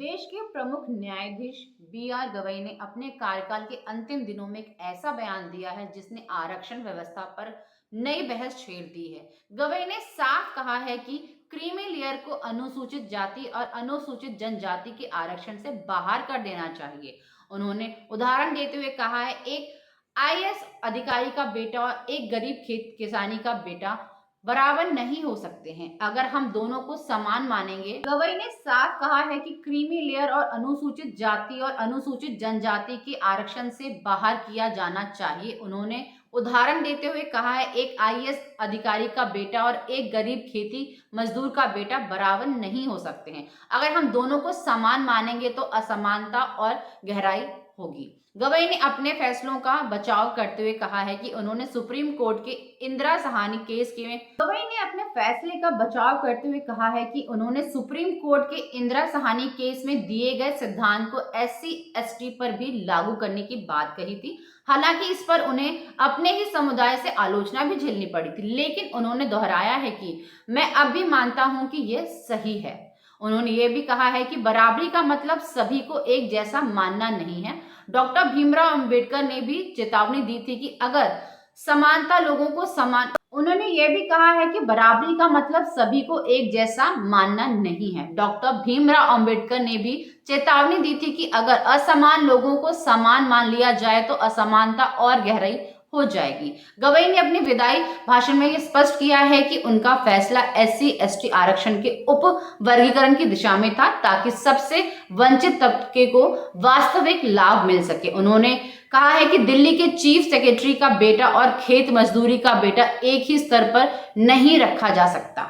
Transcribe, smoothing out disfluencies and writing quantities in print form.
देश के प्रमुख न्यायाधीश बी.आर. गवई ने अपने कार्यकाल के अंतिम दिनों में एक ऐसा बयान दिया है जिसने आरक्षण व्यवस्था पर नई बहस छेड़ दी है। गवई ने साफ कहा है कि क्रीमी लेयर को अनुसूचित जाति और अनुसूचित जनजाति के आरक्षण से बाहर कर देना चाहिए। उन्होंने उदाहरण देते हुए कहा है, एक आईएएस अधिकारी का बेटा और एक गरीब खेत किसानी का बेटा बराबर नहीं हो सकते हैं अगर हम दोनों को समान मानेंगे। गवई ने साफ कहा है कि क्रीमी लेयर और अनुसूचित जाति और अनुसूचित जनजाति के आरक्षण से बाहर किया जाना चाहिए। उन्होंने उदाहरण देते हुए कहा है, एक आईएएस अधिकारी का बेटा और एक गरीब खेती मजदूर का बेटा बराबर नहीं हो सकते हैं। अगर हम दोनों को समान मानेंगे तो असमानता और गहराई होगी। गवई ने अपने फैसलों का बचाव करते हुए कहा है कि उन्होंने सुप्रीम कोर्ट के इंदिरा साहनी केस के गवई ने अपने फैसले का बचाव करते हुए कहा है कि उन्होंने सुप्रीम कोर्ट के इंदिरा साहनी केस में दिए गए सिद्धांत को एससी एसटी पर भी लागू करने की बात कही थी। हालांकि इस पर उन्हें अपने ही समुदाय से आलोचना भी झेलनी पड़ी थी, लेकिन उन्होंने दोहराया है कि मैं अब भी मानता हूं कि यह सही है। उन्होंने ये भी कहा है कि बराबरी का मतलब सभी को एक जैसा मानना नहीं है। डॉक्टर भीमराव अंबेडकर ने भी चेतावनी दी थी कि अगर समानता लोगों को समान उन्होंने ये भी कहा है कि बराबरी का मतलब सभी को एक जैसा मानना नहीं है। डॉक्टर भीमराव अंबेडकर ने भी चेतावनी दी थी कि अगर असमान लोगों को समान मान लिया जाए तो असमानता और गहराई हो जाएगी। गवई ने अपने विदाई भाषण में यह स्पष्ट किया है कि उनका फैसला एससी एसटी आरक्षण के उप वर्गीकरण की दिशा में था ताकि सबसे वंचित तबके को वास्तविक लाभ मिल सके। उन्होंने कहा है कि दिल्ली के चीफ सेक्रेटरी का बेटा और खेत मजदूरी का बेटा एक ही स्तर पर नहीं रखा जा सकता।